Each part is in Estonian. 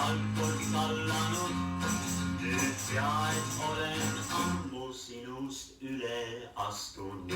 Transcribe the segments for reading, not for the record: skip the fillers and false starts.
altpoolt kallanud. Nüüd tea, et olen ammu sinust üle astunud.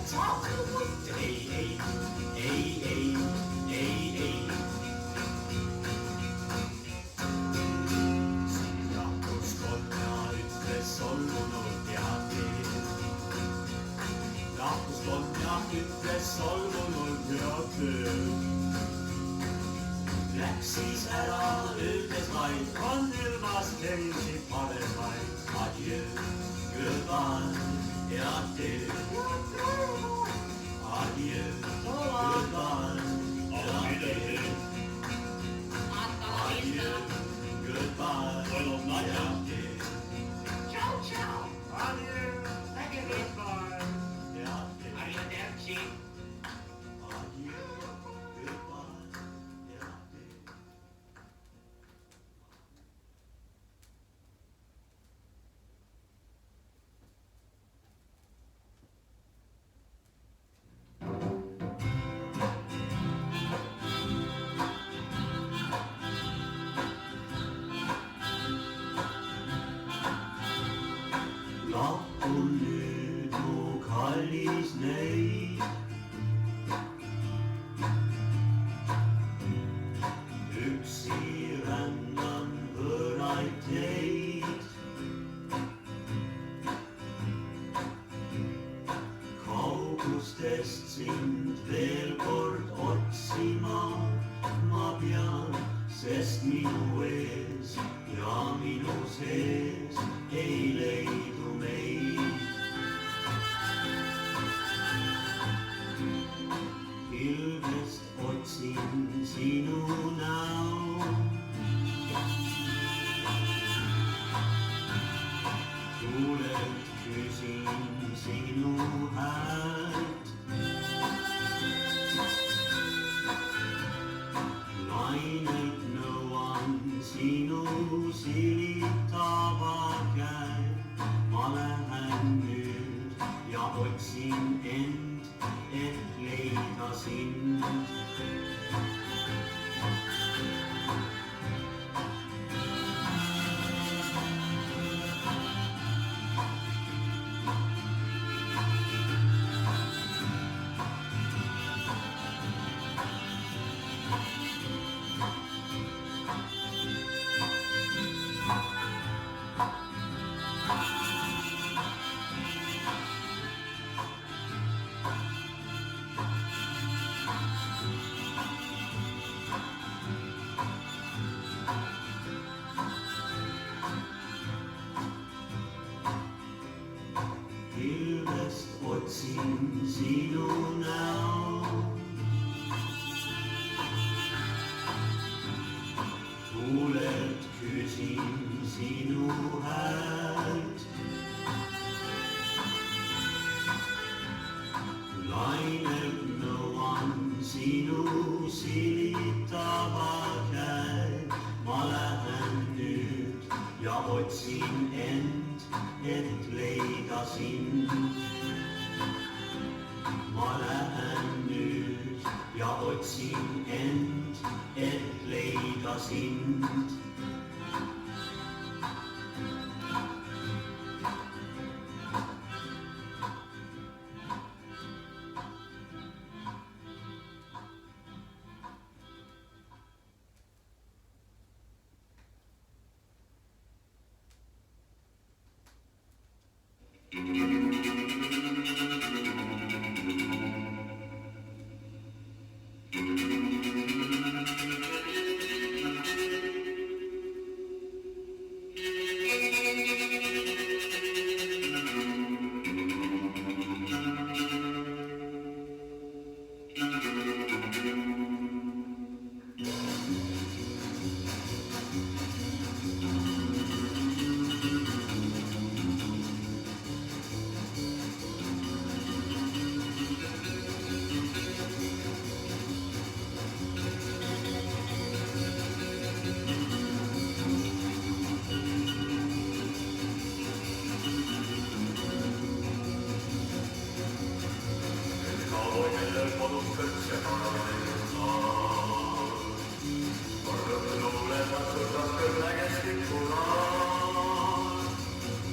Ei, ei, ei, ei, ei, ei. Siin rahvuskolla ütles solvunud ja tee. Rahvuskolla ütles solvunud ja tee. Läks siis ära, ütles vaid, on ilmas teisi paremaid. Adieu, goodbye ja tee. Adieu, goodbye ja tee. Adieu, goodbye ja tee. Ciao, ciao. Adieu, Goodbye. ja tee. Arrivederci. Adieu, goodbye ja tee. Lahkun nüüd mu kallis neid. Üksi rändan võõraid teid. Kaugustest sind veel kord otsima ma pean, sest minu ees ja minu sees ei leidu meid. Pilvest otsin sinu näo. Tuulelt küsin sinu häält. Lainelt nõuan sinu silitava käe. Ma lähen nüüd ja otsin end, et leida sind. Pilvest otsin sinu näo. Tuulelt küsin sinu häält. Lainelt nõuan sinu silitava käe. Ma lähen nüüd ja otsin end, et leida sind. Ma lähen nüüd ja otsin end, et leida sind.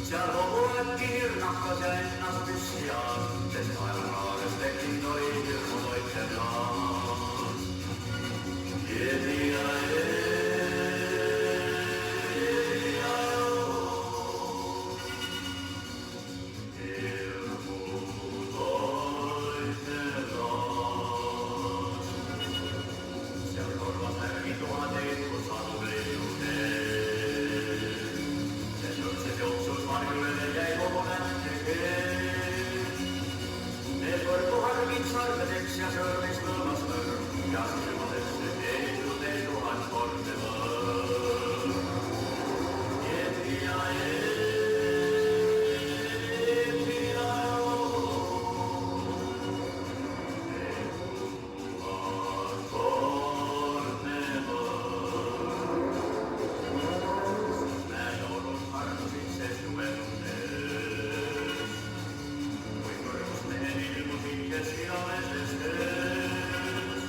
Seal hooguvad kiirnahkas ja ennast püssi all, sest ajalagaades valgedeks ja sõõmis lõõmas võõr ja silmadesse teedu kord võõr. Eepia, eepia, kordne võõr. Me joonus armusid see suveluses. Kui kõrgus mehe ilmus hinges südameses töös.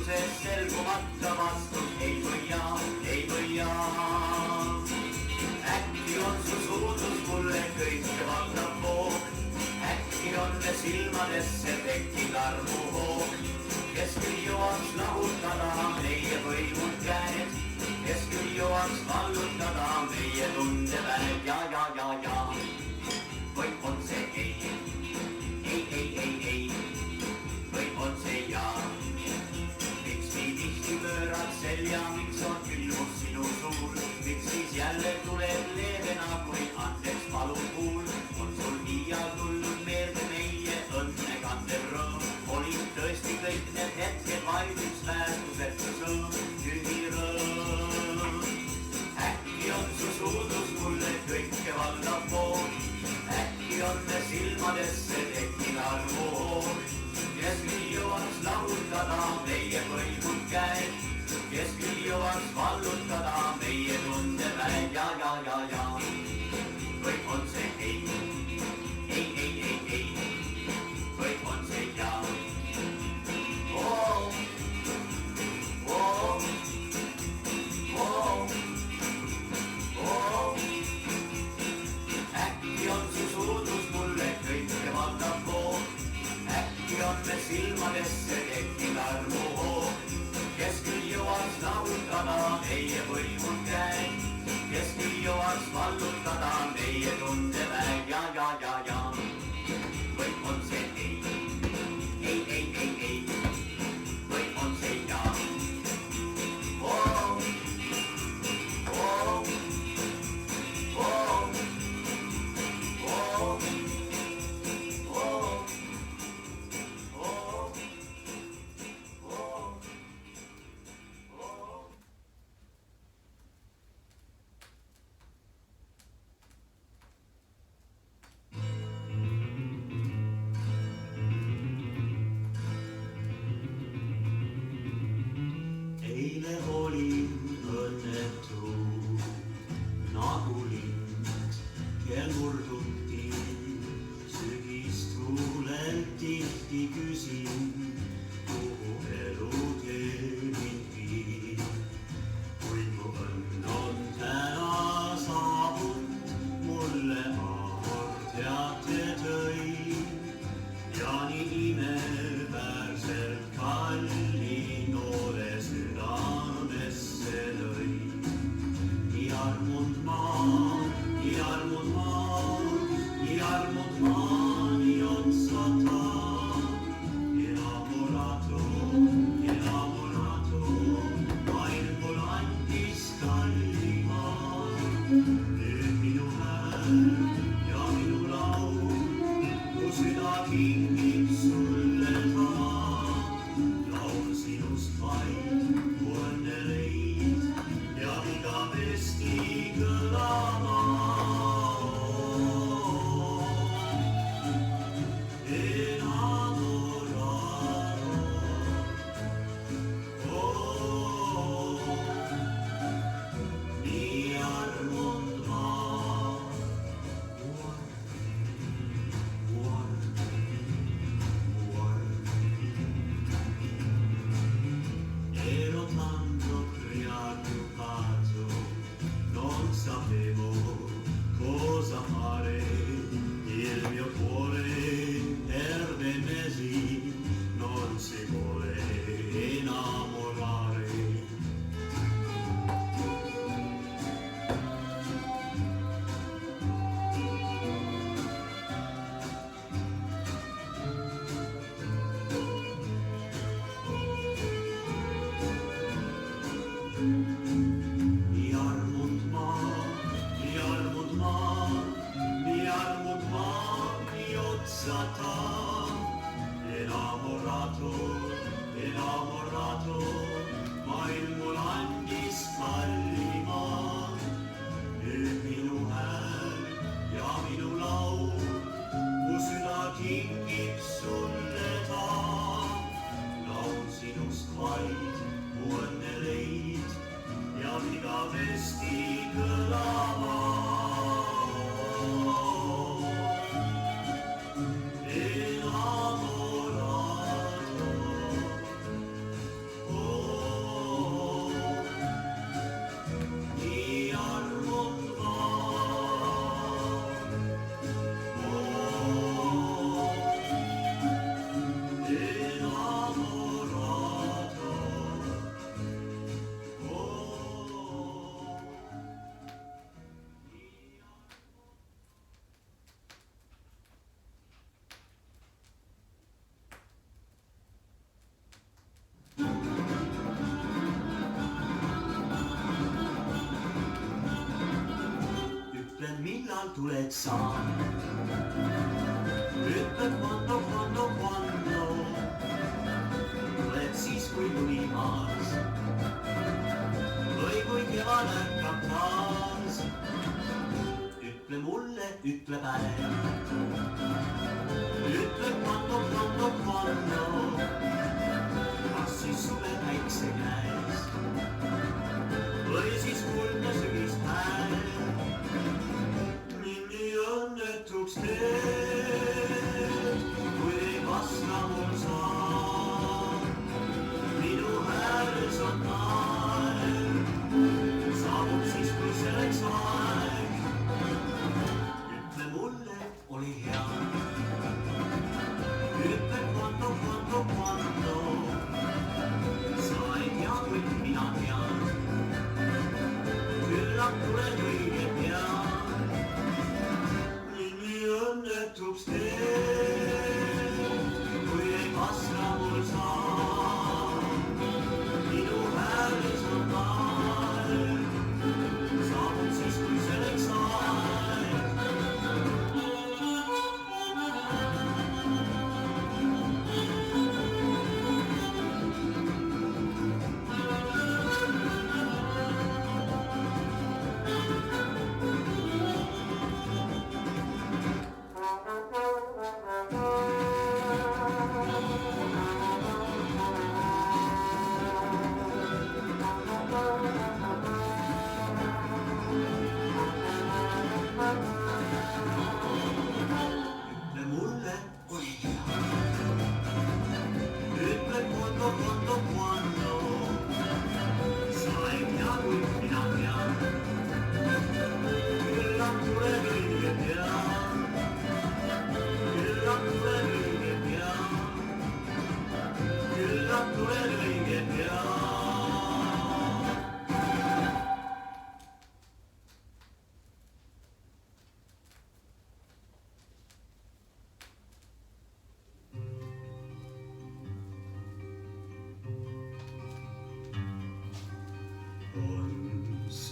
see selgumata vastus ei võia. Äkki on su suudlus mulle kõike valdav voog, äkki on me silmadesse tekkinud armuhoog, kes küll jõuaks lahutada meie võimud käed, kes küll jõuaks vallutada meie tundeväed ja. Või on see ei, või on see jaa. Miks nii tihti pöörad selja, miks on külmus sinu suur, miks siis jälle tuleb leevena, kui andeks palun kuul, on sul iial tulnud meelde meie õnne kandev rõõm, olid tõesti kõik need hetked vaid üks väärtusetu sõõm, tühi rõõm. Äkki on su suudlus mulle kõike valdav voog, äkki on me silmadesse tekkinud armuhoog, kes küll jõuaks lahutada meie võimud käed, kes küll jõuaks vallutada meie tundeväed ja. Või on see ei, või on see jaa. millal tuled sa? Ütle quando, quando, quando tuled siis, kui lumi maas või kui kevad ärkab taas. Ütle mulle, ütle päev. Ütle quando, quando, quando kas siis suve päikse käes või siis kuldne sügispäev. Mind nii õnnetuks teed, kui ei vasta mul sa. Minu hääles on naer, saabub siis, kui selleks aeg. Ütle mulle, oli hea. Ütle quando, quando, quando sa ei tea, kui mina tean. Küllap tulen õige pea. Nii õnnetuks teed, kui ei vasta mul sa. Minu hääles on naer, saabub siis, kui selleks aeg.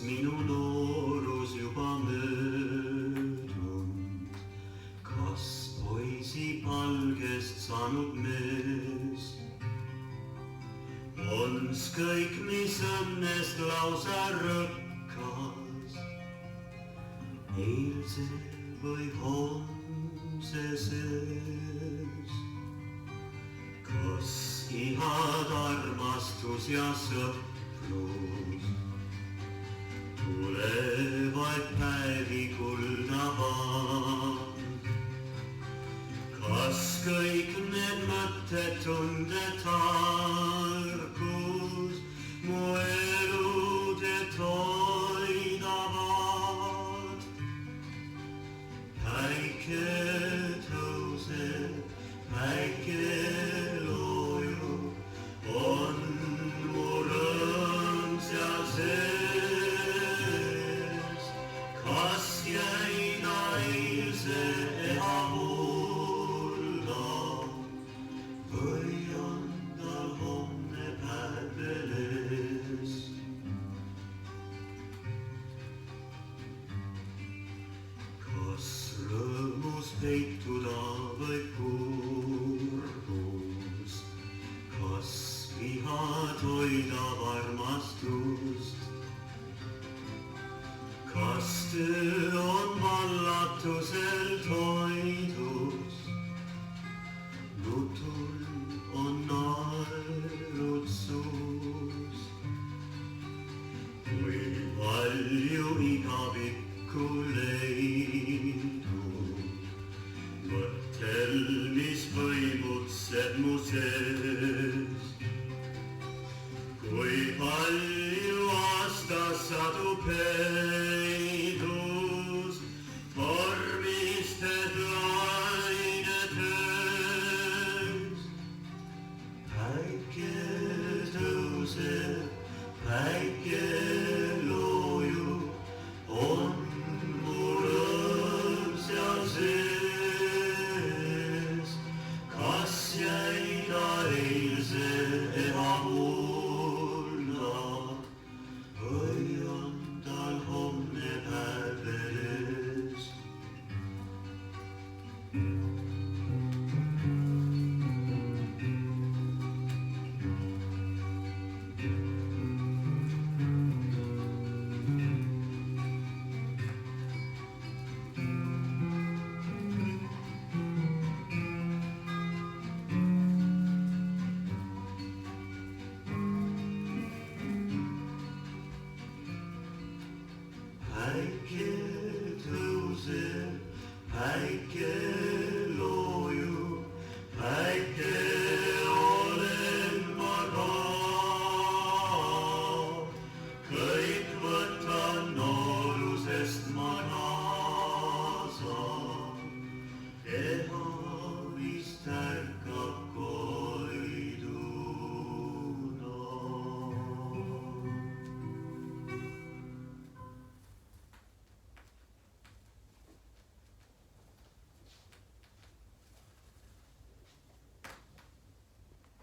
Minu noorus juba möödunud, kas poisi palgest saanud mees ons kõik, mis õnnest lausa rõkkas, eilse või homse sees. Kas ihad, armastus ja sõprus tulevaid päevi kuldavad? Kas kõik need mõtted, tunded, tarkus mu eludet hoidavad? Päike tõuseb, päike loojub, on mu rõõm seal sees. Kas jäi ta eilse eha mulda või on tal homne päev veel ees? Kas rõõmus peituda võib kurbus? Kas vihad hoidab armastust? Kas töö on vallatusel toidus? Nutul on naerud suus. Kui palju igavikku leidub, mõttel, mis võimutseb mu sees. Kui palju aastasadu peidus, tormistes lainetes. Päike tõuseb, päike loojub, on mu rõõm seal sees. Kas jäi ta eilse eha mulda või on tal homne päev veel ees? Here